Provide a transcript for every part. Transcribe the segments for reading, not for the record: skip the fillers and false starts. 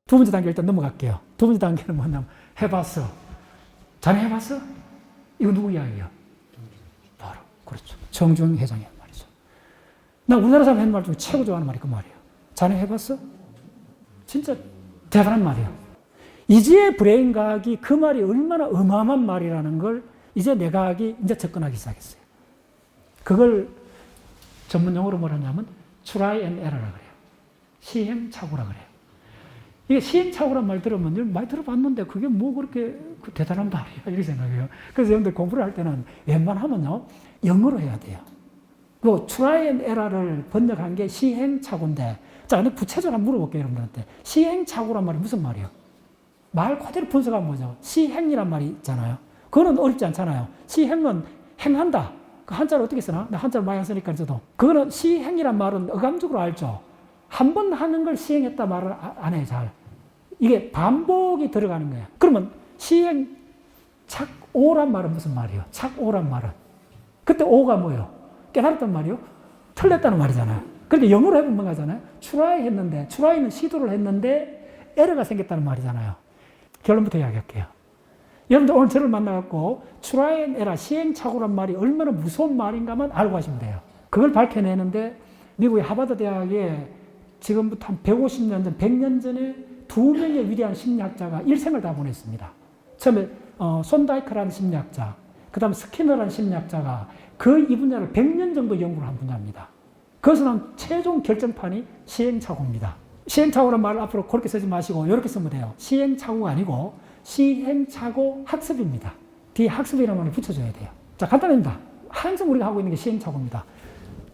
두 번째 단계 일단 넘어갈게요. 두 번째 단계는 뭐냐면 해봤어. 자네 해봤어? 이거 누구 이야기야? 바로 그렇죠. 정주영 회장의 말이죠. 나 우리나라 사람 하는 말 중에 최고 좋아하는 말이 그 말이에요. 자네 해봤어? 진짜 대단한 말이에요. 이제 브레인 과학이 그 말이 얼마나 어마어마한 말이라는 걸 이제 내 과학이 이제 접근하기 시작했어요. 그걸 전문 용어로 뭐라 하냐면 try and error라 그래요. 시행착오라 그래요. 이게 시행착오란 말 들으면 많이 들어봤는데 그게 뭐 그렇게 대단한 말이야 이렇게 생각해요. 그래서 여러분들 공부를 할 때는 웬만하면요 영어로 해야 돼요. 그 try and error를 번역한 게 시행착오인데 자, 구체적으로 한번 물어볼게요 여러분들한테. 시행착오란 말이 무슨 말이에요? 말 그대로 분석하면 뭐죠? 시행이란 말이 있잖아요. 그거는 어렵지 않잖아요. 시행은 행한다. 그 한자를 어떻게 쓰나? 나 한자를 많이 안 쓰니까 저도. 그거는 시행이란 말은 어감적으로 알죠. 한 번 하는 걸 시행했다 말을 안 해요, 잘. 이게 반복이 들어가는 거예요. 그러면 시행, 착오란 말은 무슨 말이에요? 착오란 말은. 그때 오가 뭐예요? 깨달았단 말이에요? 틀렸다는 말이잖아요. 그런데 영어로 해보면 뭔가 하잖아요? try 했는데, try는 시도를 했는데 에러가 생겼다는 말이잖아요. 결론부터 이야기할게요. 여러분들 오늘 저를 만나갖고 try and error, 시행착오란 말이 얼마나 무서운 말인가만 알고 가시면 돼요. 그걸 밝혀내는데 미국의 하버드 대학에 지금부터 한 150년 전, 100년 전에 두 명의 위대한 심리학자가 일생을 다 보냈습니다. 처음에 손다이크라는 심리학자, 그 다음 스키너라는 심리학자가 그 이 분야를 100년 정도 연구를 한 분야입니다. 그것은 한 최종 결정판이 시행착오입니다. 시행착오란 말을 앞으로 그렇게 쓰지 마시고 이렇게 쓰면 돼요. 시행착오가 아니고 시행착오 학습입니다. 뒤에 학습이라는 말을 붙여줘야 돼요. 자, 간단합니다. 항상 우리가 하고 있는 게 시행착오입니다.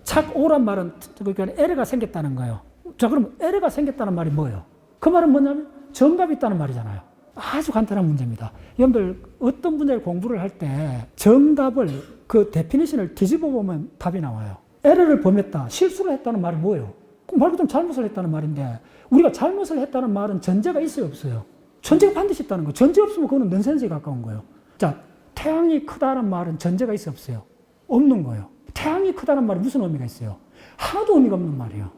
착오란 말은 그러니까 에러가 생겼다는 거예요. 자, 그럼 에러가 생겼다는 말이 뭐예요? 그 말은 뭐냐면 정답이 있다는 말이잖아요. 아주 간단한 문제입니다. 여러분들 어떤 분야를 공부를 할 때 정답을 그 데피니션을 뒤집어 보면 답이 나와요. 에러를 범했다, 실수를 했다는 말이 뭐예요? 말 그대로 잘못을 했다는 말인데 우리가 잘못을 했다는 말은 전제가 있어요, 없어요? 전제가 반드시 있다는 거예요. 전제 없으면 그거는 넌센스에 가까운 거예요. 자, 태양이 크다는 말은 전제가 있어요, 없어요? 없는 거예요. 태양이 크다는 말이 무슨 의미가 있어요? 하나도 의미가 없는 말이에요.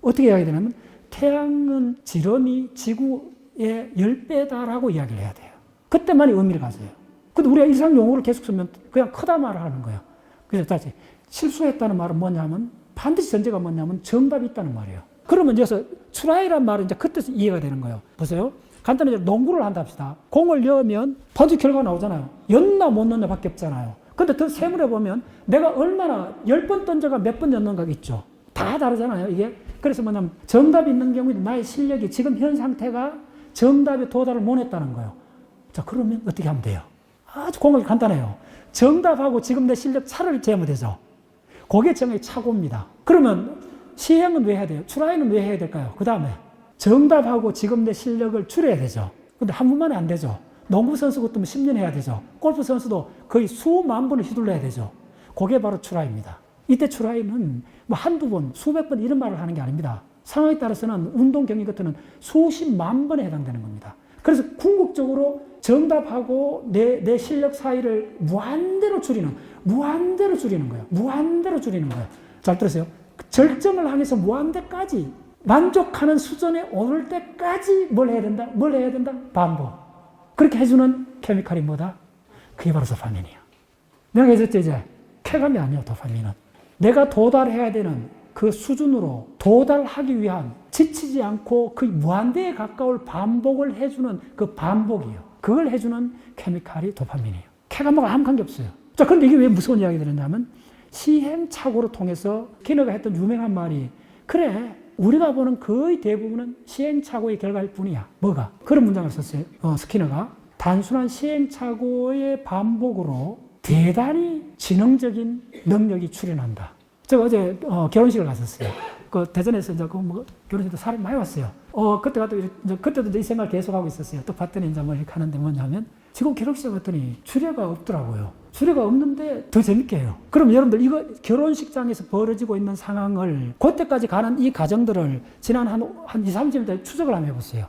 어떻게 이야기해야 되냐면 태양은 지름이 지구의 10배다라고 이야기를 해야 돼요. 그때만이 의미를 가져요. 근데 우리가 일상 용어를 계속 쓰면 그냥 크다 말을 하는 거예요. 그래서 다시 실수했다는 말은 뭐냐면 반드시 전제가 뭐냐면 정답이 있다는 말이에요. 그러면 여기서 try란 말은 이제 그 뜻이 이해가 되는 거예요. 보세요. 간단히 농구를 한다 합시다. 공을 넣으면 던질 결과가 나오잖아요. 넣나 못 넣나 밖에 없잖아요. 근데 더 세밀해 보면 내가 얼마나 10번 던져가 몇 번 넣는가가 있죠. 다 다르잖아요, 이게. 그래서 뭐냐면 정답이 있는 경우에 나의 실력이 지금 현 상태가 정답에 도달을 못 했다는 거예요. 자, 그러면 어떻게 하면 돼요? 아주 공격이 간단해요. 정답하고 지금 내 실력 차를 재면 되죠. 그게 정의 착오입니다. 그러면 시행은 왜 해야 돼요? 트라이는 왜 해야 될까요? 그 다음에 정답하고 지금 내 실력을 줄여야 되죠. 근데 한 번만에 안 되죠. 농구 선수 같으면 10년 해야 되죠. 골프 선수도 거의 수만 번을 휘둘러야 되죠. 그게 바로 트라이입니다. 이때 트라이는 뭐 한두 번, 수백 번 이런 말을 하는 게 아닙니다. 상황에 따라서는 운동 경기 같은 건 수십만 번에 해당되는 겁니다. 그래서 궁극적으로 정답하고 내 실력 사이를 무한대로 줄이는 거예요. 무한대로 줄이는 거예요. 잘 들으세요. 절정을 향해서 무한대까지 만족하는 수준에 오를 때까지 뭘 해야 된다? 반복. 그렇게 해주는 케미칼이 뭐다? 그게 바로 도파민이에요. 내가 얘기했죠, 이제. 쾌감이 아니에요, 도파민은. 내가 도달해야 되는 그 수준으로 도달하기 위한 지치지 않고 그 무한대에 가까울 반복을 해주는 그 반복이에요. 그걸 해주는 케미칼이 도파민이에요. 쾌감과 아무 관계 없어요. 자, 그런데 이게 왜 무서운 이야기 들었냐면 시행착오를 통해서 스키너가 했던 유명한 말이 그래, 우리가 보는 거의 대부분은 시행착오의 결과일 뿐이야. 뭐가? 그런 문장을 썼어요. 스키너가. 단순한 시행착오의 반복으로 대단히 지능적인 능력이 출현한다. 제가 어제 결혼식을 갔었어요. 그 대전에서 이제 결혼식도 사람이 많이 왔어요. 그때도 이 생각을 계속하고 있었어요. 또 봤더니 이제 뭐 이렇게 하는데 뭐냐면 지금 결혼식 갔더니 주례가 없더라고요. 주례가 없는데 더 재밌게 해요. 그럼 여러분들 이거 결혼식장에서 벌어지고 있는 상황을 그때까지 가는 이 과정들을 지난 한 2, 30년 추적을 한번 해보세요.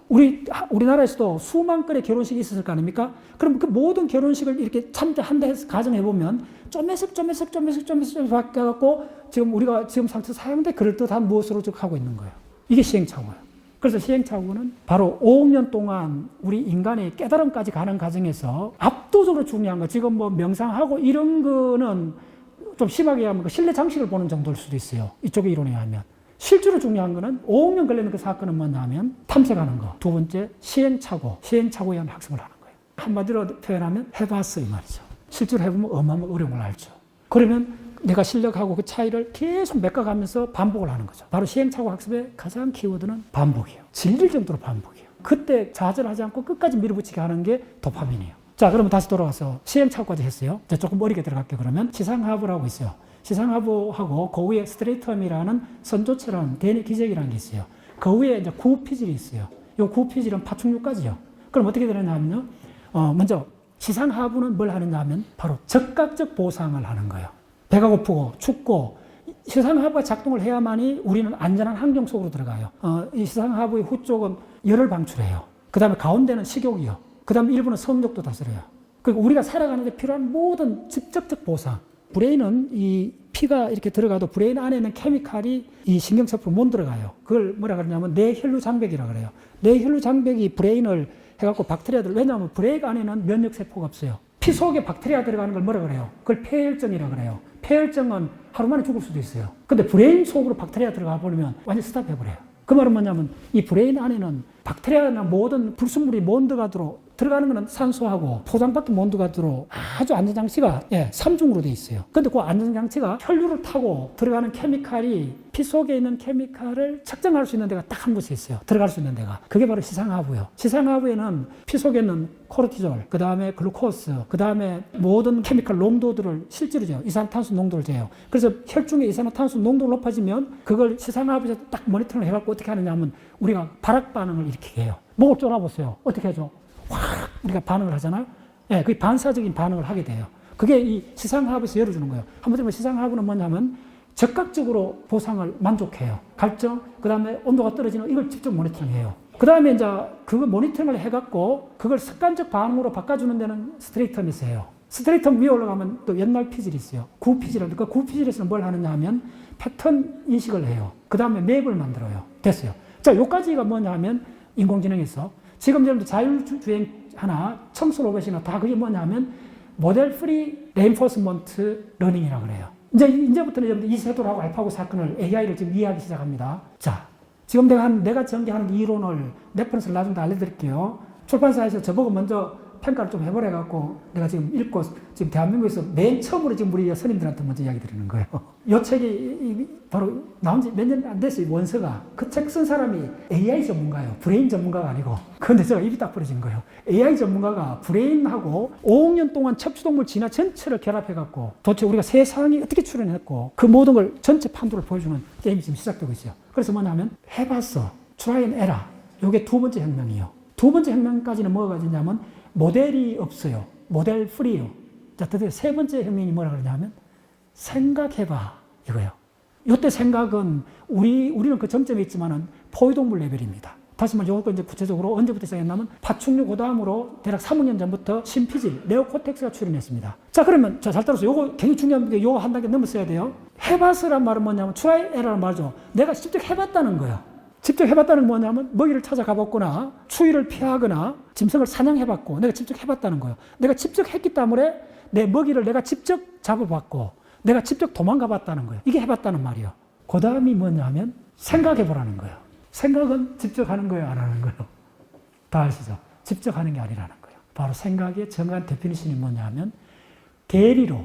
우리나라에서도 수만 건의 결혼식이 있었을 거 아닙니까? 그럼 그 모든 결혼식을 이렇게 참여한다 해서 가정해보면 좀에서 바뀌어갖고 지금 우리가 지금 상태 사용돼 그럴듯한 무엇으로 쭉 하고 있는 거예요. 이게 시행착오예요. 그래서 시행착오는 바로 5억 년 동안 우리 인간의 깨달음까지 가는 과정에서 압도적으로 중요한 거, 지금 뭐 명상하고 이런 거는 좀 심하게 하면 그 실내 장식을 보는 정도일 수도 있어요. 이쪽의 이론에 하면. 실제로 중요한 거는 5억 년 걸리는 그 사건은 뭐냐 하면 탐색하는 거. 두 번째, 시행착오에 대한 학습을 하는 거예요. 한마디로 표현하면 해봤어 이 말이죠. 실제로 해보면 어마어마한 어려움을 알죠. 그러면 내가 실력하고 그 차이를 계속 메꿔가면서 반복을 하는 거죠. 바로 시행착오 학습의 가장 키워드는 반복이에요. 질릴 정도로 반복이에요. 그때 좌절하지 않고 끝까지 밀어붙이게 하는 게 도파민이에요. 자, 그러면 다시 돌아와서 시행착오까지 했어요. 이제 조금 어리게 들어갈게요. 그러면 시상하부라고 있어요. 시상하부하고 그 위에 스트레이텀이라는 선조체라는 대뇌 기적이라는 게 있어요. 그 위에 이제 구피질이 있어요. 이 구피질은 파충류까지요. 그럼 어떻게 되느냐면요. 먼저 시상하부는 뭘 하느냐 하면 바로 적극적 보상을 하는 거예요. 배가 고프고 춥고 시상하부가 작동을 해야만이 우리는 안전한 환경 속으로 들어가요. 이 시상하부의 후쪽은 열을 방출해요. 그 다음에 가운데는 식욕이요. 그 다음에 일부는 성욕도 다스려요. 그리고 우리가 살아가는 데 필요한 모든 직접적 보상. 브레인은 이 피가 이렇게 들어가도 브레인 안에는 케미칼이 이 신경세포로 못 들어가요. 그걸 뭐라 그러냐면 뇌혈류 장벽이라 그래요. 뇌혈류 장벽이 브레인을 해갖고 박테리아들, 왜냐하면 브레인 안에는 면역세포가 없어요. 피 속에 박테리아 들어가는 걸 뭐라 그래요? 그걸 폐혈증이라 그래요. 폐혈증은 하루 만에 죽을 수도 있어요. 근데 브레인 속으로 박테리아 들어가 버리면 완전 스탑해버려요. 그 말은 뭐냐면 이 브레인 안에는 박테리아나 모든 불순물이 못 들어가는 거는 산소하고 포장밖에 못 들어가도록 아주 안전장치가 3중으로 돼 있어요. 근데 그 안전장치가 혈류를 타고 들어가는 케미칼이 피 속에 있는 케미칼을 측정할 수 있는 데가 딱 한 곳에 있어요. 들어갈 수 있는 데가. 그게 바로 시상하부예요. 시상하부에는 피 속에 있는 코르티졸, 그 다음에 글루코스, 그 다음에 모든 케미칼 농도들을 실제로 재요. 이산화탄소 농도를 재요. 그래서 혈중의 이산화탄소 농도가 높아지면 그걸 시상하부에서 딱 모니터링을 해갖고 어떻게 하느냐 하면 우리가 발악 반응을 일으키게 해요. 목을 쪼라보세요. 어떻게 하죠? 확 우리가 반응을 하잖아요. 예, 그게 반사적인 반응을 하게 돼요. 그게 이 시상하부에서 열어주는 거예요. 한번 들으면 시상하부는 뭐냐면 적극적으로 보상을 만족해요. 갈증, 그 다음에 온도가 떨어지는 이걸 직접 모니터링해요. 그 다음에 이제 그거 모니터링을 해갖고 그걸 습관적 반응으로 바꿔주는 데는 스트레이텀이 있어요. 스트레이텀 위에 올라가면 또 옛날 피질이 있어요. 구피질인데 그 구피질에서는 뭘 하느냐 하면 패턴 인식을 해요. 그 다음에 맵을 만들어요. 됐어요. 자, 요까지가 뭐냐 하면 인공지능에서 지금 여러분들 자율주행 하나, 청소 로봇이나 다 그게 뭐냐 하면 모델 프리 레인포스먼트 러닝이라고 그래요. 이제부터는 여러분들 이세돌하고 알파고 사건을 AI를 지금 이해하기 시작합니다. 자, 지금 내가 전개하는 이론을 레퍼런스를 나중에 다 알려드릴게요. 출판사에서 저보고 먼저 평가를 좀 해보래갖고 내가 지금 읽고 지금 대한민국에서 맨 처음으로 지금 우리 선임들한테 먼저 이야기 드리는 거예요. 이 책이 바로 나온 지 몇 년 안 됐어요. 원서가. 그 책 쓴 사람이 AI 전문가예요. 브레인 전문가가 아니고. 그런데 제가 입이 딱 벌어진 거예요. AI 전문가가 브레인하고 5억 년 동안 척추동물 진화 전체를 결합해갖고 도대체 우리가 세상이 어떻게 출현했고 그 모든 걸 전체 판도를 보여주는 게임이 지금 시작되고 있어요. 그래서 뭐냐면 해봤어. Try and error. 이게 두 번째 혁명이에요. 두 번째 혁명까지는 뭐가 가지냐면 모델이 없어요. 모델 프리요. 자, 드디어 세 번째 혁명이 뭐라 그러냐면 생각해봐 이거예요. 이때 생각은 우리는 그 정점에 있지만은 포유동물 레벨입니다. 다시 말해 이거 이제 구체적으로 언제부터 시작했냐면 파충류 그 다음으로 대략 3억 년 전부터 심피질, 네오코텍스가 출현했습니다. 자, 그러면 잘 따라서 요거 굉장히 중요한 게 요거 한 단계 넘었어야 돼요. 해봤어란 말은 뭐냐면 try error란 말이죠. 내가 직접 해봤다는 거예요. 직접 해봤다는 건 뭐냐면 먹이를 찾아가봤거나 추위를 피하거나 짐승을 사냥해봤고 내가 직접 해봤다는 거예요. 내가 직접 했기 때문에 내 먹이를 내가 직접 잡아봤고 내가 직접 도망가봤다는 거예요. 이게 해봤다는 말이에요. 그 다음이 뭐냐면 생각해보라는 거예요. 생각은 직접 하는 거예요, 안 하는 거예요? 다 아시죠? 직접 하는 게 아니라는 거예요. 바로 생각의 정확한 데피니션이 뭐냐면 대리로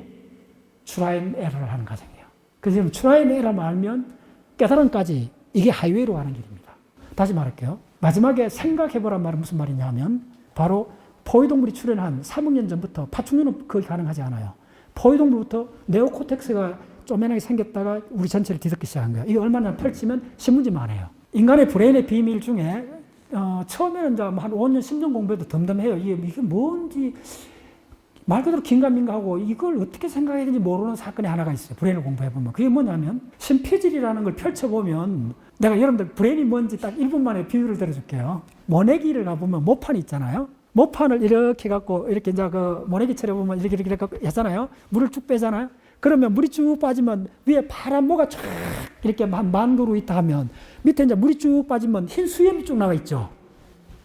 try and error를 하는 과정이에요. 그래서 지금 try and error만 알면 깨달음까지 이게 하이웨이로 가는 길입니다. 다시 말할게요. 마지막에 생각해보란 말은 무슨 말이냐 하면 바로 포유동물이 출현한 3억 년 전부터 파충류는 거의 가능하지 않아요. 포유동물부터 네오코텍스가 쪼매나게 생겼다가 우리 전체를 뒤덮기 시작한 거예요. 이게 얼마나 펼치면 신문지만 해요. 인간의 브레인의 비밀 중에 처음에는 이제 한 5년, 10년 공부해도 덤덤해요. 이게 뭔지 말 그대로 긴가민가하고 이걸 어떻게 생각해야 되는지 모르는 사건이 하나가 있어요. 브레인을 공부해보면. 그게 뭐냐면 심피질이라는 걸 펼쳐보면 내가 여러분들 브레인이 뭔지 딱 1분 만에 비유를 들어줄게요. 모내기를 가보면 모판이 있잖아요. 모판을 이렇게 갖고 이렇게 이제 그 모내기 차려보면 이렇게 갖고 했잖아요. 물을 쭉 빼잖아요. 그러면 물이 쭉 빠지면 위에 파란 모가 쫙 이렇게 만 그루 있다 하면 밑에 이제 물이 쭉 빠지면 흰 수염이 쭉 나와 있죠.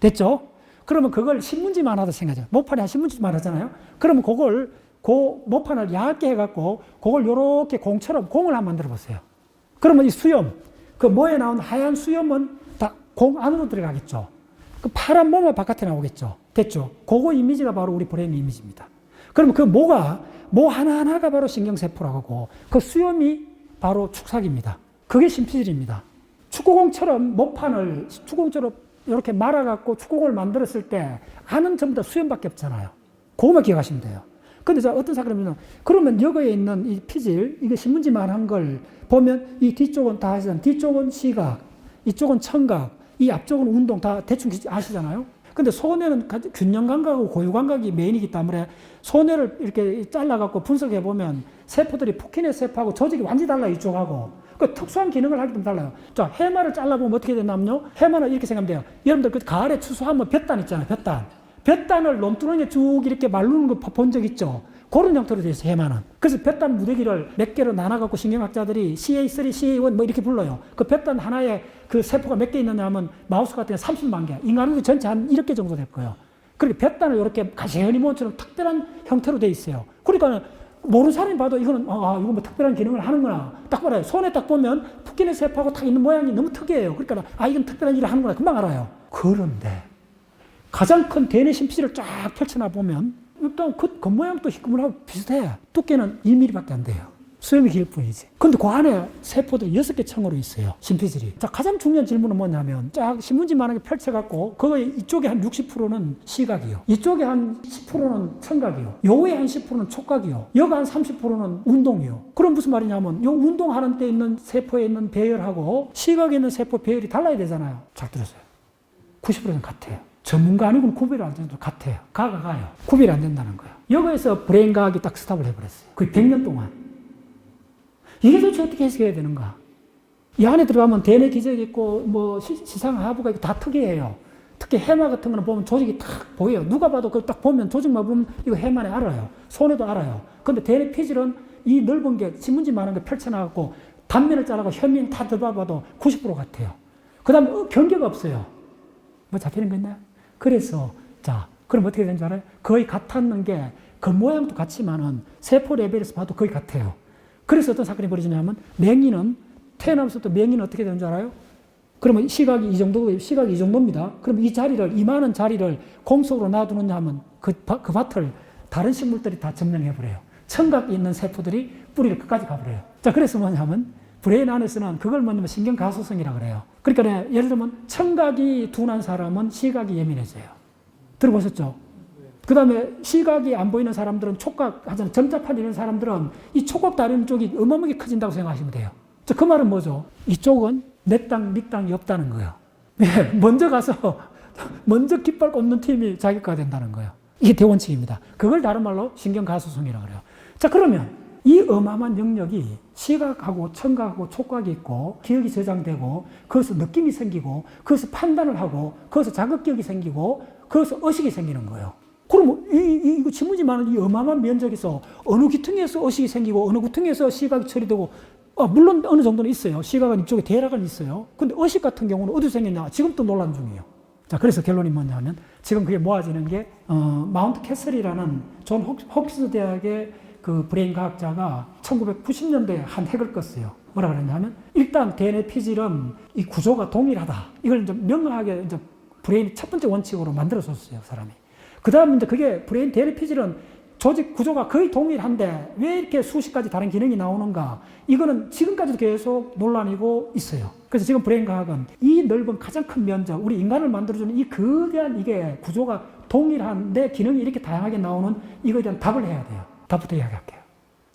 됐죠? 그러면 그걸 신문지만 하다 생각하죠. 모판에 한 신문지만 하잖아요. 그러면 그걸 그 모판을 얇게 해갖고 그걸 요렇게 공처럼 공을 한번 만들어 보세요. 그러면 이 수염, 그 모에 나온 하얀 수염은 다 공 안으로 들어가겠죠. 그 파란 모가 바깥에 나오겠죠. 됐죠? 그거 이미지가 바로 우리 브레인 이미지입니다. 그러면 그 모가, 모 하나하나가 바로 신경세포라고 하고 그 수염이 바로 축삭입니다. 그게 심피질입니다. 축구공처럼 모판을 축구공처럼 이렇게 말아갖고 축구공을 만들었을 때 안은 전부 다 수염밖에 없잖아요. 그거만 기억하시면 돼요. 근데 자, 어떤 사람이면 그러면 여기에 있는 이 피질, 이게 신문지만 한 걸 보면 이 뒤쪽은 다 아시잖아요. 뒤쪽은 시각, 이쪽은 청각, 이 앞쪽은 운동 다 대충 아시잖아요. 근데 소뇌는 균형 감각하고 고유 감각이 메인이기 때문에 소뇌를 이렇게 잘라갖고 분석해 보면 세포들이 푸키네 세포하고 조직이 완전히 달라요. 이쪽하고. 그 특수한 기능을 하기 때문에 달라요. 자, 해마를 잘라보면 어떻게 되냐면요. 해마는 이렇게 생각하면 돼요. 여러분들 그 가을에 추수하면 볕단 있잖아요. 볕단. 볕단을 논두렁에 쭉 이렇게 말르는 거 본 적 있죠? 그런 형태로 되어 있어요, 해마는. 그래서 볕단 무대기를 몇 개로 나눠갖고 신경학자들이 CA3, CA1 뭐 이렇게 불러요. 그 볕단 하나에 그 세포가 몇 개 있느냐 하면 마우스 같은 게 30만 개. 인간은 전체 한 1억 개 정도 될 거예요. 그렇게 볕단을 이렇게 가시현이 모처럼 특별한 형태로 되어 있어요. 그러니까 모르는 사람이 봐도 이거는, 이거 뭐 특별한 기능을 하는구나. 딱 봐요. 손에 딱 보면 푸키네 세포하고 딱 있는 모양이 너무 특이해요. 그러니까, 이건 특별한 일을 하는구나. 금방 알아요. 그런데 가장 큰 대뇌 심피지를 쫙 펼쳐놔 보면 일단 그 모양도 희끄물하고 비슷해. 두께는 1mm밖에 안 돼요. 수염이 길 뿐이지. 근데 그 안에 세포들이 6개 층으로 있어요. 심피질이. 자, 가장 중요한 질문은 뭐냐면 쫙 신문지만하게 펼쳐갖고 그거 이쪽에 한 60%는 시각이요. 이쪽에 한 10%는 청각이요. 요에 한 10%는 촉각이요. 여기 한 30%는 운동이요. 그럼 무슨 말이냐면 요 운동하는 데 있는 세포에 있는 배열하고 시각에 있는 세포 배열이 달라야 되잖아요. 잘 들었어요. 90%는 같아요. 전문가 아니고는 구별이 안 되는 것 같아요. 가요. 구별이 안 된다는 거예요. 여기에서 브레인 과학이 딱 스탑을 해버렸어요. 거의 100년 동안. 이게 도대체 어떻게 해석해야 되는가? 이 안에 들어가면 대뇌 기적이 있고, 뭐, 시상하부가 있고, 다 특이해요. 특히 해마 같은 거는 보면 조직이 딱 보여요. 누가 봐도 그걸 딱 보면 조직만 보면 이거 해마네 알아요. 손에도 알아요. 근데 대뇌 피질은 이 넓은 게, 신문지만한 게 펼쳐나가고, 단면을 잘라고 현미는 다 들어봐도 90% 같아요. 그 다음에 경계가 없어요. 뭐 잡히는 거 있나요? 그래서, 자, 그럼 어떻게 되는 줄 알아요? 거의 같았는 게, 그 모양도 같지만은 세포 레벨에서 봐도 거의 같아요. 그래서 어떤 사건이 벌어지냐면, 맹인은, 태어나면서부터 맹인은 어떻게 되는 줄 알아요? 그러면 시각이 이 정도입니다. 그럼 이 자리를, 이만한 자리를 공속으로 놔두느냐 하면 그 밭을 다른 식물들이 다 점령해버려요. 청각이 있는 세포들이 뿌리를 끝까지 가버려요. 자, 그래서 뭐냐면, 브레인 안에서는 그걸 뭐냐면 신경가소성이라고 그래요. 그러니까 예를 들면 청각이 둔한 사람은 시각이 예민해져요. 들어보셨죠? 그 다음에 시각이 안 보이는 사람들은 촉각 하잖아요. 점자판 이런 사람들은 이 촉각 다리는 쪽이 어마어마하게 커진다고 생각하시면 돼요. 자, 그 말은 뭐죠? 이쪽은 내 땅, 네 땅이 없다는 거예요. 먼저 가서 먼저 깃발 꽂는 팀이 자기가 된다는 거예요. 이게 대원칙입니다. 그걸 다른 말로 신경가소성이라고 그래요. 자, 그러면 이 어마어마한 영역이 시각하고 청각하고 촉각이 있고 기억이 저장되고 거기서 느낌이 생기고 거기서 판단을 하고 거기서 자극기억이 생기고 거기서 의식이 생기는 거예요. 그럼 이거 지무지만은 이 어마어마한 면적에서 어느 기퉁에서 의식이 생기고 어느 기퉁에서 시각이 처리되고 물론 어느 정도는 있어요. 시각은 이쪽에 대략은 있어요. 근데 의식 같은 경우는 어디서 생겼냐? 지금도 논란 중이에요. 자, 그래서 결론이 뭐냐면 지금 그게 모아지는 게 마운트 캐슬이라는 존 홉키스 대학의 그 브레인 과학자가 1990년대에 한 핵을 껐어요. 뭐라 그랬냐면 일단 대뇌 피질은 이 구조가 동일하다. 이걸 이제 명확하게 이제 브레인 첫 번째 원칙으로 만들어줬어요, 사람이. 그 다음에 이제 그게 브레인 대뇌 피질은 조직 구조가 거의 동일한데 왜 이렇게 수십 가지 다른 기능이 나오는가? 이거는 지금까지도 계속 논란이고 있어요. 그래서 지금 브레인 과학은 이 넓은 가장 큰 면적, 우리 인간을 만들어주는 이 거대한 이게 구조가 동일한데 기능이 이렇게 다양하게 나오는 이거에 대한 답을 해야 돼요. 답부터 이야기할게요.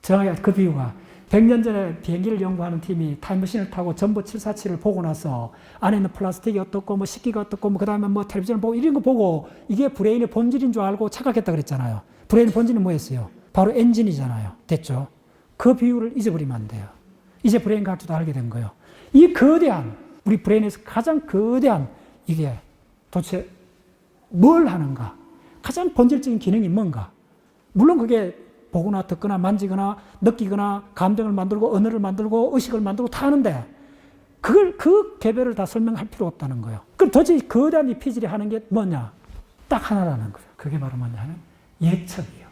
정확하게 그 비유가 100년 전에 비행기를 연구하는 팀이 타임머신을 타고 전부 747을 보고 나서 안에 있는 플라스틱이 어떻고 뭐 식기가 어떻고 뭐 그다음에 뭐 텔레비전을 보고 이런 거 보고 이게 브레인의 본질인 줄 알고 착각했다 그랬잖아요. 브레인의 본질은 뭐였어요? 바로 엔진이잖아요. 됐죠? 그 비유를 잊어버리면 안 돼요. 이제 브레인 과학자도 알게 된 거예요. 이 거대한 우리 브레인에서 가장 거대한 이게 도대체 뭘 하는가? 가장 본질적인 기능이 뭔가? 물론 그게 보거나 듣거나 만지거나 느끼거나 감정을 만들고 언어를 만들고 의식을 만들고 다 하는데 그 개별을 다 설명할 필요 없다는 거예요. 그럼 도대체 거대한 이 피질이 하는 게 뭐냐? 딱 하나라는 거예요. 그게 바로 뭐냐면 예측이에요.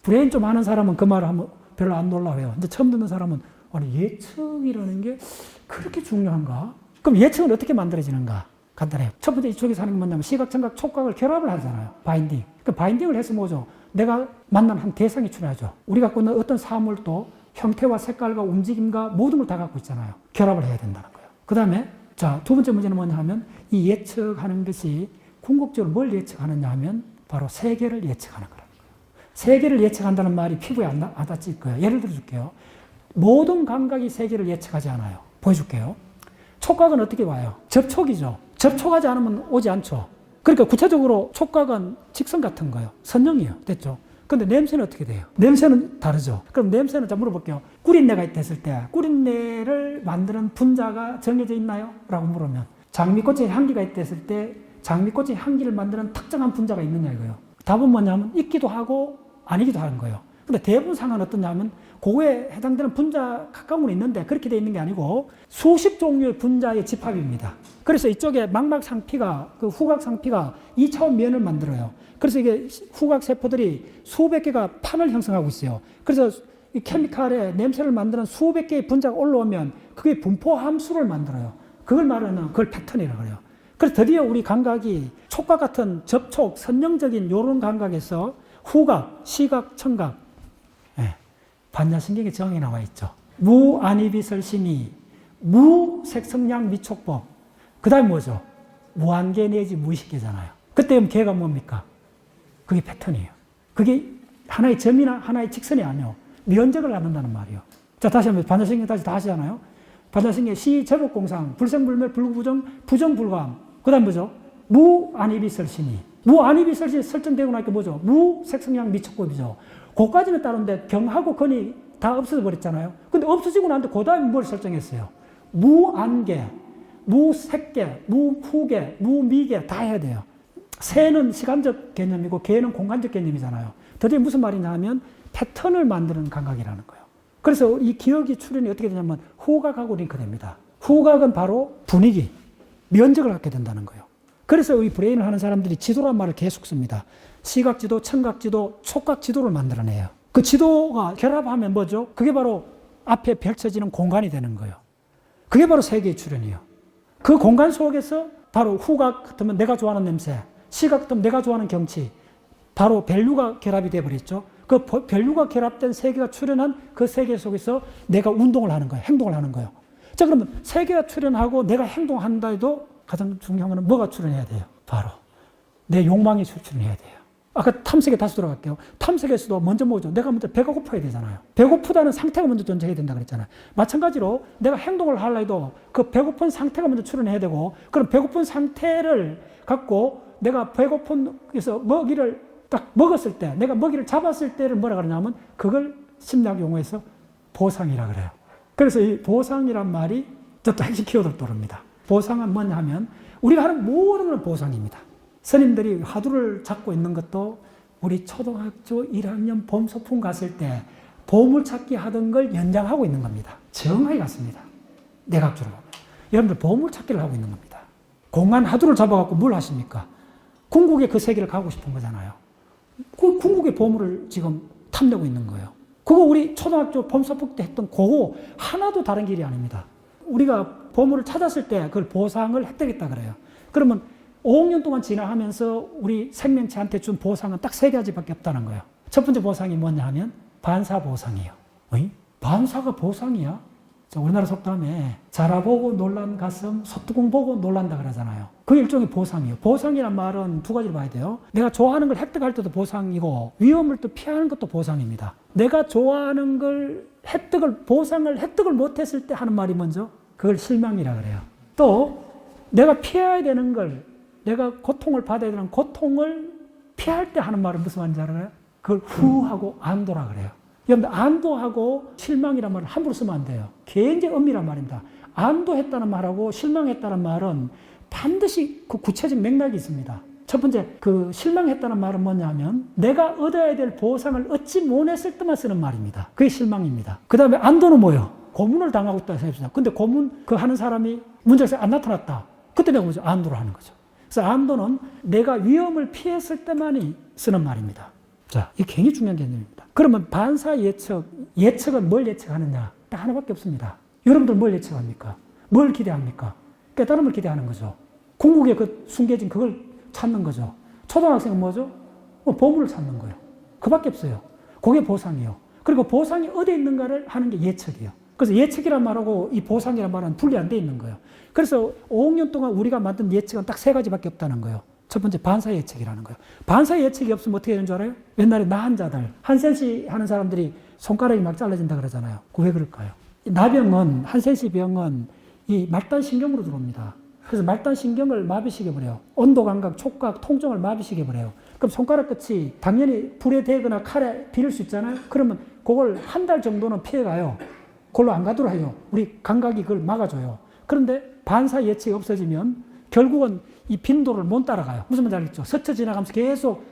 브레인 좀 아는 사람은 그 말을 하면 별로 안 놀라워요. 근데 처음 듣는 사람은 아니 예측이라는 게 그렇게 중요한가? 그럼 예측은 어떻게 만들어지는가? 간단해요. 첫 번째 이쪽에서 하는 게 뭐냐면 시각, 청각, 촉각을 결합을 하잖아요. 바인딩. 그 바인딩을 해서 뭐죠? 내가 만난 한 대상이 출현하죠. 우리가 갖고 있는 어떤 사물도 형태와 색깔과 움직임과 모든 걸 다 갖고 있잖아요. 결합을 해야 된다는 거예요. 그 다음에 자, 두 번째 문제는 뭐냐 하면 이 예측하는 것이 궁극적으로 뭘 예측하느냐 하면 바로 세계를 예측하는 거라는 거예요. 세계를 예측한다는 말이 피부에 안 닿을 거예요. 예를 들어 줄게요. 모든 감각이 세계를 예측하지 않아요. 보여줄게요. 촉각은 어떻게 와요? 접촉이죠. 접촉하지 않으면 오지 않죠. 그러니까 구체적으로 촉각은 직선 같은 거예요. 선형이에요. 됐죠? 근데 냄새는 어떻게 돼요? 냄새는 다르죠. 그럼 냄새는 자 물어볼게요. 꾸린내가 있댔을 때 꾸린내를 만드는 분자가 정해져 있나요? 라고 물으면 장미꽃의 향기가 있댔을 때 장미꽃의 향기를 만드는 특정한 분자가 있느냐 이거예요. 답은 뭐냐면 있기도 하고 아니기도 하는 거예요. 근데 대부분 상황은 어떠냐면 그거에 해당되는 분자 가까운 건 있는데 그렇게 돼 있는 게 아니고 수십 종류의 분자의 집합입니다. 그래서 이쪽에 망막상피가 그 후각상피가 2차원 면을 만들어요. 그래서 이게 후각세포들이 수백 개가 판을 형성하고 있어요. 그래서 이 케미칼에 냄새를 만드는 수백 개의 분자가 올라오면 그게 분포 함수를 만들어요. 그걸 말하는 그걸 패턴이라고 해요. 그래서 드디어 우리 감각이 촉각 같은 접촉, 선형적인 이런 감각에서 후각, 시각, 청각, 반야신경의 정이 나와 있죠. 무안이비설심이, 무색성량 미촉법. 그 다음에 뭐죠? 무한계 내지 무의식계잖아요. 그때 개가 뭡니까? 그게 패턴이에요. 그게 하나의 점이나 하나의 직선이 아니에요. 면적을 나눈다는 말이에요. 자, 다시 한번 반야신경 다시 다 하시잖아요. 반야신경 시제법공상, 불생불멸, 불구부정, 부정불감. 그 다음 뭐죠? 무안이비설심이. 무안이비설심이 설정되고 나니까 뭐죠? 무색성량 미촉법이죠. 그까지는 따른데 경하고 건이 다 없어져 버렸잖아요. 근데 없어지고 나는데 그 다음에 뭘 설정했어요? 무안계, 무색계, 무후계, 무미계 다 해야 돼요. 세는 시간적 개념이고 개는 공간적 개념이잖아요. 드디어 무슨 말이냐 하면 패턴을 만드는 감각이라는 거예요. 그래서 이 기억이 출현이 어떻게 되냐면 후각하고 링크됩니다. 후각은 바로 분위기, 면적을 갖게 된다는 거예요. 그래서 이 브레인을 하는 사람들이 지도란 말을 계속 씁니다. 시각지도, 청각지도, 촉각지도를 만들어내요. 그 지도가 결합하면 뭐죠? 그게 바로 앞에 펼쳐지는 공간이 되는 거예요. 그게 바로 세계의 출현이에요. 그 공간 속에서 바로 후각 같으면 내가 좋아하는 냄새, 시각 같으면 내가 좋아하는 경치, 바로 밸류가 결합이 되어버렸죠. 그 밸류가 결합된 세계가 출현한 그 세계 속에서 내가 운동을 하는 거예요. 행동을 하는 거예요. 자, 그러면 세계가 출현하고 내가 행동한다 해도 가장 중요한 건 뭐가 출현해야 돼요? 바로 내 욕망이 출현해야 돼요. 아까 탐색에 다시 돌아갈게요. 탐색에서도 먼저 뭐죠? 내가 먼저 배가 고파야 되잖아요. 배고프다는 상태가 먼저 존재해야 된다 그랬잖아요. 마찬가지로 내가 행동을 하려 해도 그 배고픈 상태가 먼저 출현해야 되고 그럼 배고픈 상태를 갖고 내가 배고픈에서 먹이를 딱 먹었을 때 내가 먹이를 잡았을 때를 뭐라 그러냐면 그걸 심리학 용어에서 보상이라 그래요. 그래서 이 보상이란 말이 저도 핵심 키워드로 떠오릅니다. 보상은 뭐냐 하면 우리가 하는 모든 건 보상입니다. 스님들이 화두를 잡고 있는 것도 우리 초등학교 1학년 봄 소풍 갔을 때 보물찾기 하던 걸 연장하고 있는 겁니다. 정확히 같습니다. 내각주로 보면. 여러분들 보물찾기를 하고 있는 겁니다. 공간 화두를 잡아갖고 뭘 하십니까? 궁극의 그 세계를 가고 싶은 거잖아요. 그 궁극의 보물을 지금 탐내고 있는 거예요. 그거 우리 초등학교 봄 소풍 때 했던 그거 하나도 다른 길이 아닙니다. 우리가 보물을 찾았을 때 그걸 보상을 획득했다 그래요. 그러면 5학년 동안 지나가면서 우리 생명체한테 준 보상은 딱 3가지밖에 없다는 거예요. 첫 번째 보상이 뭐냐 하면 반사 보상이에요. 어이? 반사가 보상이야? 자, 우리나라 속담에 자라보고 놀란 가슴, 소뚜껑 보고 놀란다 그러잖아요. 그 일종의 보상이에요. 보상이란 말은 2가지를 봐야 돼요. 내가 좋아하는 걸 획득할 때도 보상이고 위험을 또 피하는 것도 보상입니다. 내가 좋아하는 걸 획득을 못했을 때 하는 말이 먼저 그걸 실망이라 그래요. 또 내가 피해야 되는 걸 내가 고통을 받아야 되는 고통을 피할 때 하는 말은 무슨 말인지 알아요? 그걸 후하고 안도라 그래요. 여러분들 안도하고 실망이란 말을 함부로 쓰면 안 돼요. 굉장히 엄밀한 말입니다. 안도했다는 말하고 실망했다는 말은 반드시 그 구체적 맥락이 있습니다. 첫 번째, 그 실망했다는 말은 뭐냐면 내가 얻어야 될 보상을 얻지 못했을 때만 쓰는 말입니다. 그게 실망입니다. 그 다음에 안도는 뭐예요? 고문을 당하고 있다 생각합니다. 근데 고문 그 하는 사람이 문제가 안 나타났다. 그때 내가 뭐죠? 안도를 하는 거죠. 그래서 안도는 내가 위험을 피했을 때만이 쓰는 말입니다. 자, 이게 굉장히 중요한 개념입니다. 그러면 반사 예측, 예측은 뭘 예측하느냐? 딱 하나밖에 없습니다. 여러분들 뭘 예측합니까? 뭘 기대합니까? 깨달음을 기대하는 거죠. 궁극의 그 숨겨진 그걸 찾는 거죠. 초등학생은 뭐죠? 보물을 찾는 거예요. 그밖에 없어요. 그게 보상이에요. 그리고 보상이 어디에 있는가를 하는 게 예측이에요. 그래서 예측이란 말하고 이 보상이란 말은 분리 안 돼 있는 거예요. 그래서 5억 년 동안 우리가 만든 예측은 딱 세 가지밖에 없다는 거예요. 첫 번째 반사 예측이라는 거예요. 반사 예측이 없으면 어떻게 되는 줄 알아요? 옛날에 나한 자들, 한센시 하는 사람들이 손가락이 막 잘라진다 그러잖아요. 왜 그럴까요? 나병은, 한센시 병은 이 말단 신경으로 들어옵니다. 그래서 말단 신경을 마비시켜버려요. 온도 감각, 촉각, 통증을 마비시켜버려요. 그럼 손가락 끝이 당연히 불에 대거나 칼에 비릴 수 있잖아요. 그러면 그걸 한 달 정도는 피해가요. 그걸로 안 가도록 해요. 우리 감각이 그걸 막아줘요. 그런데 반사 예측이 없어지면 결국은 이 빈도를 못 따라가요. 무슨 말인지 알겠죠? 스쳐 지나가면서 계속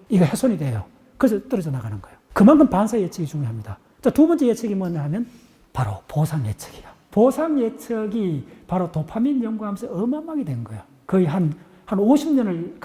이거 훼손이 돼요. 그래서 떨어져 나가는 거예요. 그만큼 반사 예측이 중요합니다. 자, 두 번째 예측이 뭐냐 하면 바로 보상 예측이에요. 보상 예측이 바로 도파민 연구하면서 어마어마하게 된 거예요. 거의 한 50년을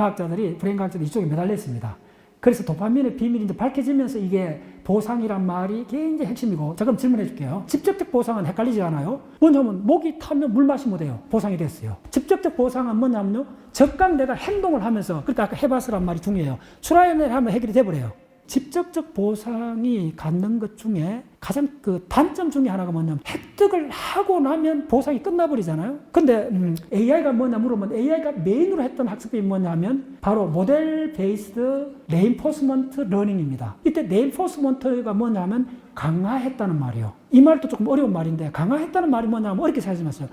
브레인 과학자들이 이쪽에 매달려 있습니다. 그래서 도파민의 비밀이 이제 밝혀지면서 이게 보상이란 말이 굉장히 핵심이고, 자, 그럼 질문해 줄게요. 직접적 보상은 헷갈리지 않아요? 뭐냐면, 목이 타면 물 마시면 돼요. 보상이 됐어요. 직접적 보상은 뭐냐면요, 적각 내가 행동을 하면서, 그러니까 아까 해봤으란 말이 중요해요. 트라이앤 하면 해결이 돼버려요. 직접적 보상이 갖는 것 중에 가장 그 단점 중에 하나가 뭐냐면 획득을 하고 나면 보상이 끝나버리잖아요. 근데 AI가 뭐냐 물으면 AI가 메인으로 했던 학습이 뭐냐면 바로 모델 베이스드 레인포스먼트 러닝입니다. 이때 레인포스먼트가 뭐냐면 강화했다는 말이에요. 이 말도 조금 어려운 말인데 강화했다는 말이 뭐냐면 어렵게 생각하지 마세요.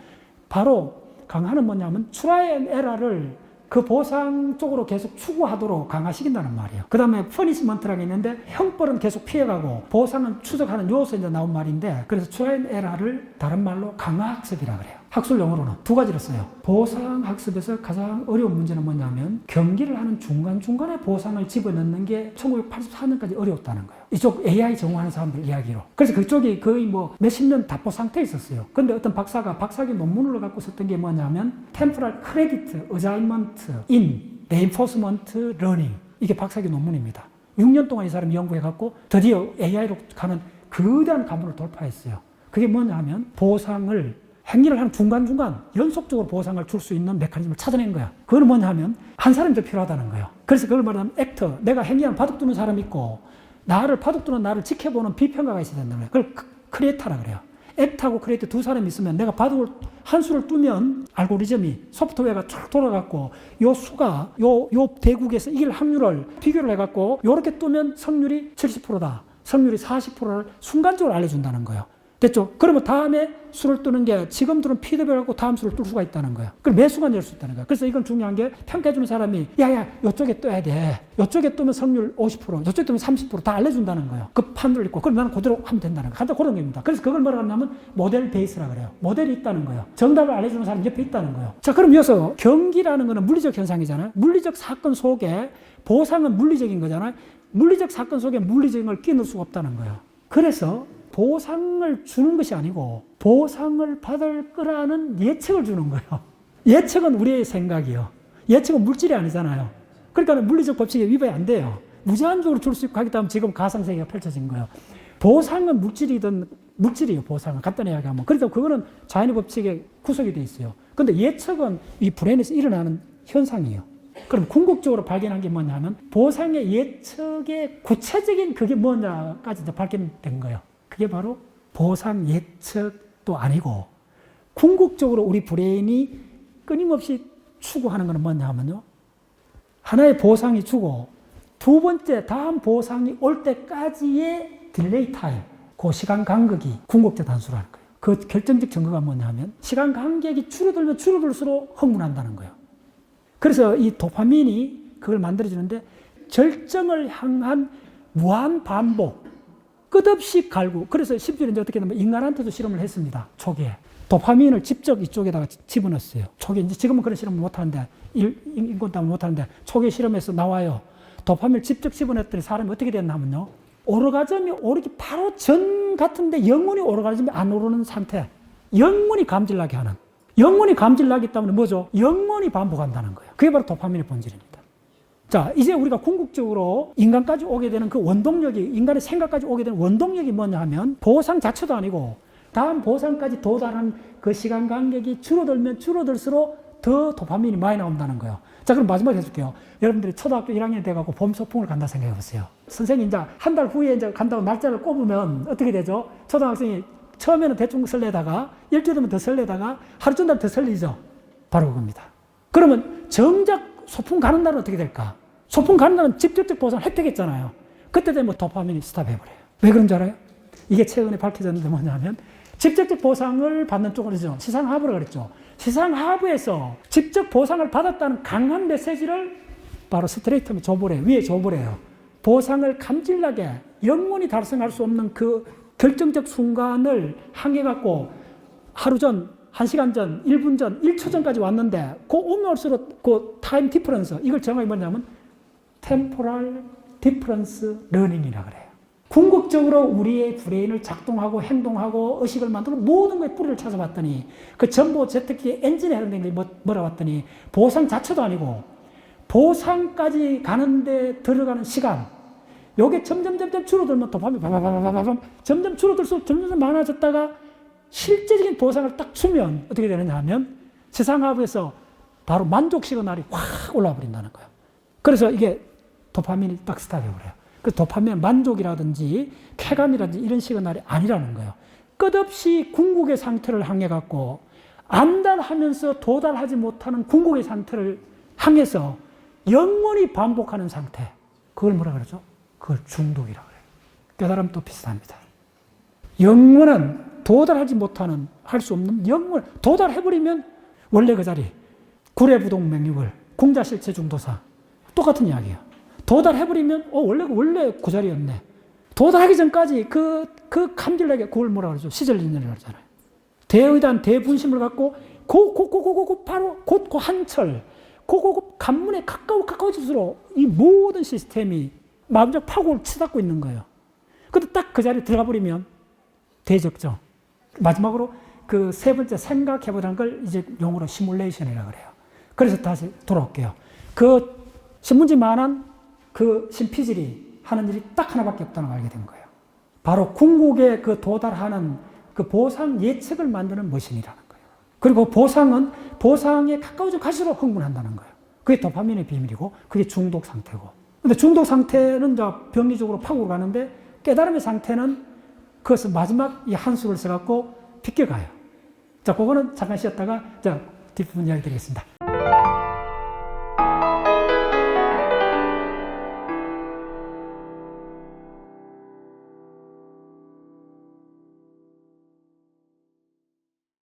바로 강화는 뭐냐면 트라이 앤 에러를 그 보상 쪽으로 계속 추구하도록 강화시킨다는 말이에요. 그 다음에 퍼니시먼트라고 있는데 형벌은 계속 피해가고 보상은 추적하는 요소에 나온 말인데, 그래서 트라이 앤 에러를 다른 말로 강화학습이라고 그래요. 학술 용어로는 두 가지를 써요. 보상학습에서 가장 어려운 문제는 뭐냐면 경기를 하는 중간중간에 보상을 집어넣는 게 1984년까지 어려웠다는 거예요. 이쪽 AI 전공하는 사람들 이야기로. 그래서 그쪽이 거의 뭐 몇십 년 답보 상태에 있었어요. 근데 어떤 박사가 박사학위 논문을 갖고 썼던 게 뭐냐면 Temporal Credit Assignment in Reinforcement Learning. 이게 박사학위 논문입니다. 6년 동안 이 사람이 연구해갖고 드디어 AI로 가는 거대한 관문을 돌파했어요. 그게 뭐냐 하면 보상을 행위를 하는 중간중간 연속적으로 보상을 줄 수 있는 메커니즘을 찾아낸 거야. 그건 뭐냐 하면 한 사람이 더 필요하다는 거예요. 그래서 그걸 말하면 액터, 내가 행위하는 바둑두는 사람이 있고 바둑두는 나를 지켜보는 비평가가 있어야 된다는 거예요. 그걸 크리에이터라 그래요. 액터하고 크리에이터 두 사람이 있으면 내가 바둑을 한 수를 두면 알고리즘이 소프트웨어가 쫙 돌아갔고 요 수가 요 대국에서 이길 확률을 비교를 해갖고 요렇게 두면 성률이 70%다. 성률이 40%를 순간적으로 알려준다는 거예요. 됐죠? 그러면 다음에 수를 뜨는 게 지금 들은 피드백하고 다음 수를 뜰 수가 있다는 거야. 그걸 매 순간 낼 수 있다는 거야. 그래서 이건 중요한 게 평가해주는 사람이 야야 요쪽에 떠야 돼. 요쪽에 뜨면 성률 50%, 요쪽에 뜨면 30% 다 알려준다는 거예요. 그 판도를 읽고 그럼 나는 그대로 하면 된다는 거야. 간단 그런 겁니다. 그래서 그걸 뭐라고 하냐면 모델 베이스라 그래요. 모델이 있다는 거예요. 정답을 알려주는 사람이 옆에 있다는 거예요. 자, 그럼 이어서 경기라는 거는 물리적 현상이잖아요. 물리적 사건 속에 보상은 물리적인 거잖아요. 물리적 사건 속에 물리적인 걸 끼넣을 수가 없다는 거예요. 그래서 보상을 주는 것이 아니고 보상을 받을 거라는 예측을 주는 거예요. 예측은 우리의 생각이요. 예측은 물질이 아니잖아요. 그러니까 물리적 법칙에 위반이 안 돼요. 무제한적으로 줄 수 있고 하기 때문에 지금 가상세계가 펼쳐진 거예요. 보상은 물질이에요. 보상은 간단히 이야기하면. 그러니까 그거는 자연의 법칙에 구속이 돼 있어요. 근데 예측은 이 브레인에서 일어나는 현상이에요. 그럼 궁극적으로 발견한 게 뭐냐면 보상의 예측의 구체적인 그게 뭐냐까지 이제 발견된 거예요. 그게 바로 보상 예측도 아니고 궁극적으로 우리 브레인이 끊임없이 추구하는 것은 뭐냐 하면요. 하나의 보상이 주고 두 번째 다음 보상이 올 때까지의 딜레이 타임, 그 시간 간격이 궁극적 단수라는 거예요. 그 결정적 증거가 뭐냐 하면 시간 간격이 줄어들면 줄어들수록 흥분한다는 거예요. 그래서 이 도파민이 그걸 만들어주는데 절정을 향한 무한 반복, 끝없이 갈고, 그래서 심지어 이제 어떻게 하면 인간한테도 실험을 했습니다. 초기에. 도파민을 직접 이쪽에다가 집어넣었어요. 초기, 이제 지금은 그런 실험을 못하는데, 인권 따면 못하는데, 초기 실험에서 나와요. 도파민을 직접 집어넣었더니 사람이 어떻게 됐냐면요. 오르가즘이 오르기 바로 전 같은데 영원히 오르가즘이 안 오르는 상태. 영원히 감질나게 하는. 영원히 감질나기 때문에 뭐죠? 영원히 반복한다는 거예요. 그게 바로 도파민의 본질입니다. 자, 이제 우리가 궁극적으로 인간까지 오게 되는 그 원동력이, 인간의 생각까지 오게 되는 원동력이 뭐냐 하면 보상 자체도 아니고 다음 보상까지 도달하는 그 시간 간격이 줄어들면 줄어들수록 더 도파민이 많이 나온다는 거예요. 자, 그럼 마지막에 해줄게요. 여러분들이 초등학교 1학년 돼가고 봄 소풍을 간다 생각해 보세요. 선생님이 이제 한 달 후에 이제 간다고 날짜를 꼽으면 어떻게 되죠? 초등학생이 처음에는 대충 설레다가 일주일 되면 더 설레다가 하루 전날 더 설리죠. 바로 그겁니다. 그러면 정작 소풍 가는 날은 어떻게 될까? 소풍 가는 날은 직접적 보상을 획득했잖아요. 그때 되면 도파민이 스탑해버려요. 왜 그런 줄 알아요? 이게 최근에 밝혀졌는데 뭐냐면 직접적 보상을 받는 쪽으로죠. 시상하부라고 그랬죠. 시상하부에서 직접 보상을 받았다는 강한 메시지를 바로 스트레이트면 줘버려요. 위에 줘버려요. 보상을 감질나게 영원히 달성할 수 없는 그 결정적 순간을 향해갖고 하루 전, 1시간 전, 1분 전, 1초 전까지 왔는데 그 오면 올수록 그 타임 디퍼런스, 이걸 정확히 뭐냐면 템포럴 디퍼런스 러닝이라고 그래요. 궁극적으로 우리의 브레인을 작동하고 행동하고 의식을 만들고 모든 거에 뿌리를 찾아봤더니 그 전부 제트기의 엔진에 해당된 게 뭐라 봤더니 보상 자체도 아니고 보상까지 가는데 들어가는 시간, 요게 점점 줄어들면 도파민 점점 줄어들수록 점점 많아졌다가 실제적인 보상을 딱 주면 어떻게 되느냐 하면 시상하부에서 바로 만족 시그널이 확 올라와 버린다는 거예요. 그래서 이게 도파민이 딱 스탑해버려요. 그 도파민 만족이라든지 쾌감이라든지 이런 시그널이 아니라는 거예요. 끝없이 궁극의 상태를 향해 갖고 안달하면서 도달하지 못하는 궁극의 상태를 향해서 영원히 반복하는 상태. 그걸 뭐라 그러죠? 그걸 중독이라고 해요. 깨달음도 비슷합니다. 영원한 도달하지 못하는, 할 수 없는 영원, 도달해버리면 원래 그 자리, 구례부동맹육을, 궁자실체 중도사, 똑같은 이야기예요. 도달해버리면, 원래 그 자리였네. 도달하기 전까지 그 감질나게, 그걸 뭐라 그러죠? 시절인연이라고 하잖아요. 대의단, 대분심을 갖고, 바로, 그 한철, 간문에 가까워질수록 이 모든 시스템이 마음적 파국을 치닫고 있는 거예요. 근데 딱 그 자리에 들어가 버리면 대적죠. 마지막으로 그 세 번째 생각해보자는 걸 이제 용어로 시뮬레이션이라고 그래요. 그래서 다시 돌아올게요. 그 신문지만한 그 신피질이 하는 일이 딱 하나밖에 없다는 걸 알게 된 거예요. 바로 궁극에 그 도달하는 그 보상 예측을 만드는 머신이라는 거예요. 그리고 보상은 보상에 가까워져 갈수록 흥분한다는 거예요. 그게 도파민의 비밀이고 그게 중독 상태고. 근데 중독 상태는 병리적으로 파고 가는데 깨달음의 상태는 그것을 마지막 이 한수를 써갖고 비껴가요. 자, 그거는 잠깐 쉬었다가 뒷부분 이야기 드리겠습니다.